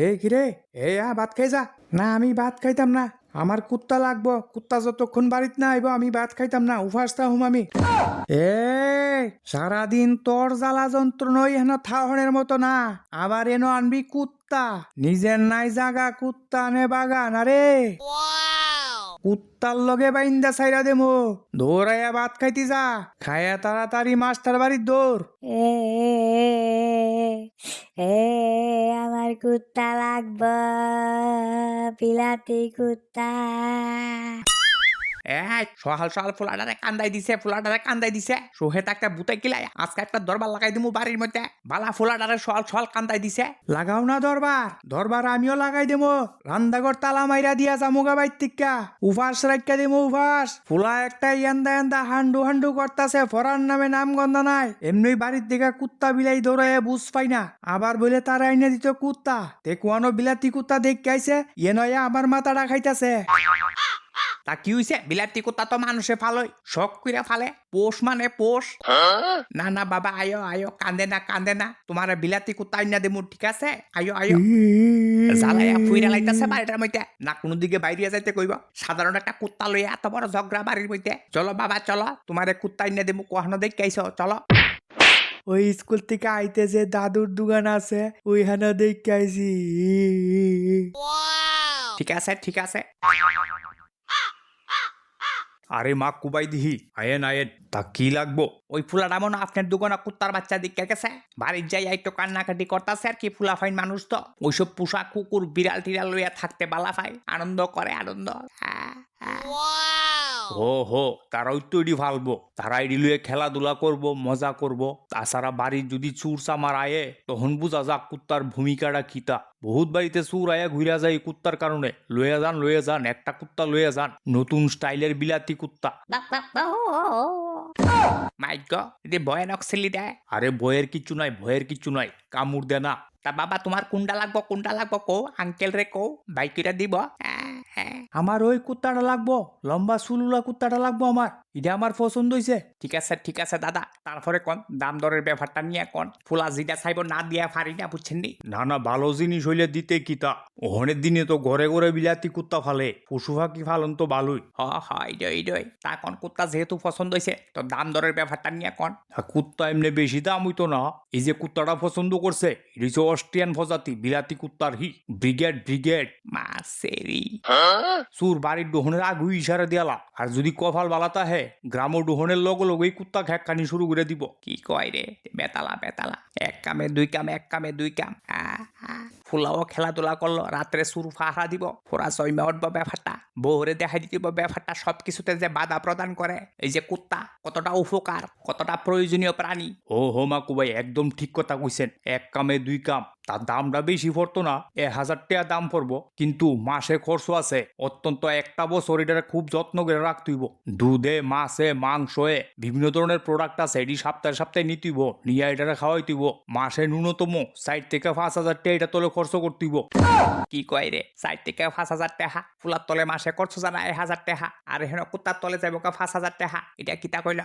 এই কিরে, ভাত খাই যা। না আমি ভাত খাইতাম না, আমার কুত্তা লাগবো। কুত্তা যতক্ষণ বাড়িত না আইব আমি ভাত খাইতাম না, উপাসটা হুম আমি। এ সারাদিন তোর জ্বালা যন্ত্রণই হেন থাহনের মতো না, আবার এনো আনবি কুত্তা। নিজের নাই জাগা কুত্তা নে বাগান। আরে কুত্তার লগে বাইন্দা ছাইরা দেমু। দৌড়াইয়া ভাত খাইতি যা, খাইয়া তাড়াতাড়ি মাস্টার বাড়ির দৌড়। এ এ আমার কুত্তা লাগব, বিলাতি কুত্তা। সহাল সহাল ফুলাটারে কান্দাই দিছে সোহে একটা বুতাই কিলাই আজকে একটা দরবার লাগাই দিমু বাড়ির মধ্যে। বালা ফুলাটারে সহাল সহাল কান্দাই দিছে। লাগাও না দরবার, দরবার আমিও লাগাই দেবো। রান্দাঘর তালা মাইরা দিয়া জামুগা বাইর টিকা উভাস রাখা দেবো। উভাস ফুলা একটা ইয়ান্দা হান্ডু হান্ডু করতাছে, ফরার নামে নাম গন্ধ নাই। এমনি বাড়ির দিকে কুত্তা বিলাই দৌড়াইয়া বুঝ পাই না, আবার বলে তারা আইনে দিত কুত্তা। তে কুয়ানো বিলাতি কুত্তা দেখে আইছে, ইয়ে নয়া আমার মাথাটা খাইতাছে। তা কি হইছে? বিলাতি কুত্তা তো মানুষে ফালই, শখ কইরা ফালে। পোষ মানে পোষ। না না বাবা, আয়ো আয়ো, কান্দে না। তোমার বিলাতি কুত্তা আইনা দেমু, ঠিক আছে? আয়ো আয়ো। জ্বালাইয়া ফুইরা লাইতাছে বাড়িটার মধ্যে, না কোনো দিকে বাইরিয়া যাইতে কইব। সাধারণ একটা কুত্তা লইয়া এত বড় ঝগড়া বাড়ির মধ্যে। চলো বাবা চলো, তোমারে কুত্তা আইনা দেমু, কখনো দেখে আইছো, চলো। ওই স্কুল থেকে আইতে যে দাদুর দোকান আছে ওইখানে দেখে আইছি। ঠিক আছে। আরে মা কুবাই দিহি, আয়েন তা কি লাগবো? ওই ফুলাটা মনে আপনার দোকানে কুত্তার বাচ্চা দিকে গেছে, বাড়ির যাই একটু কান্নাকাটি করতেছে আর কি। ফুলা ফাইন মানুষ তো, ওইসব পোষা কুকুর বিড়াল টিড়াল লইয়া থাকতে বালা পায়, আনন্দ করে আনন্দ। হো তারাই তো এটি ভালবো, তারা এটি লইয়ে খেলাধুলা করবো, মজা করবো। তাছাড়া বাড়ির যদি চুর চামার আয়ে তখন বুঝা যাক কুত্তার ভূমিকাটা কিতা। বহুত বাড়িতে চুর আয়া ঘুরা যায় কুত্তার কারণে। লইয়া যান একটা কুত্তা লইয়া যান, নতুন স্টাইলের বিলাতি কুত্তা। মাই গড, এটি ভয়ানক ছেলে দেয়। আরে ভয়ের কিছু নাই, কামড় দে না। তা বাবা তোমার কোনটা লাগবো কো, আঙ্কেল রে কো, বাইকিটা দিব। আমার ওই কুত্তাটা লাগবো, লম্বা চুলুলা কুত্তাটা লাগবো আমার, এটা আমার পছন্দ হইছে। ঠিক আছে দাদা, তারপরে কোন দাম দরের ব্যাপারটা নিয়ে কোন। ফুলা যেটা চাইব না দিয়া পারি না, বুঝছেন নি? না ভালো জিনিস হইলে দিতে কিতা। ওহনের দিনে তো ঘরে ঘরে বিলাতি কুত্তা ফালে, পশু পাখি ফালন তো ভালোই। ইডই তা কোন কুত্তা যেহেতু পছন্দ হয়েছে, তো দাম দরের ব্যাপারটা নিয়ে কোন। কুত্তা এমনি বেশি দাম হইতো না। এই যে কুত্তাটা পছন্দ করছে এটা হচ্ছে অস্ট্রিয়ান প্রজাতি বিলাতি কুত্তার ব্রিগেড। মাসেরি সুর বাড়ির ডোহনের আগু ইশারা দিয়ালা, আর যদি কপাল বালাতা হে গ্রাম ডোহনের লগই কুত্তা খেকানি শুরু করে দিব। কি কয় রে, বেতালা এক কামে দুই কাম। ফুলাও খেলাধুলা করলো, রাত্রে সুর ফাহা দিব, ফোরা সইমা উঠবো ব্যাপারটা, বউরে দেখাই দিব ব্যাপারটা। সবকিছুতে যে বাধা প্রদান করে এই যে কুত্তা, কতটা উপকার, কতটা প্রয়োজনীয় প্রাণী। হো মাকুবাই একদম ঠিক কথা কইছেন। এক কামে দুই কাম, তার দামটা বেশি পড়তো না, 1000 টাকা দাম পড়বো, কিন্তু মাসে খরচ আছে অত্যন্ত। একটা বছর এটা খুব যত্ন করে রাখতে হইব। দুধে, মাছে, মাংসে বিভিন্ন ধরনের প্রোডাক্ট আছে, এটি সপ্তাহে নিতে হইব, নিয়ে এটা খাওয়াইতে হইব। মাসে ন্যূনতম 4 থেকে 5,000 টাকা এটা তলে খরচ করতে হইব। কি কয় রে, 4 থেকে 5,000 টাকা? ফুলার তলে মাসে খরচ জানা 1,000 টাকা, আর হেন কুত্তার তলে যাবো 5,000 টাকা? এটা কিতা কইল?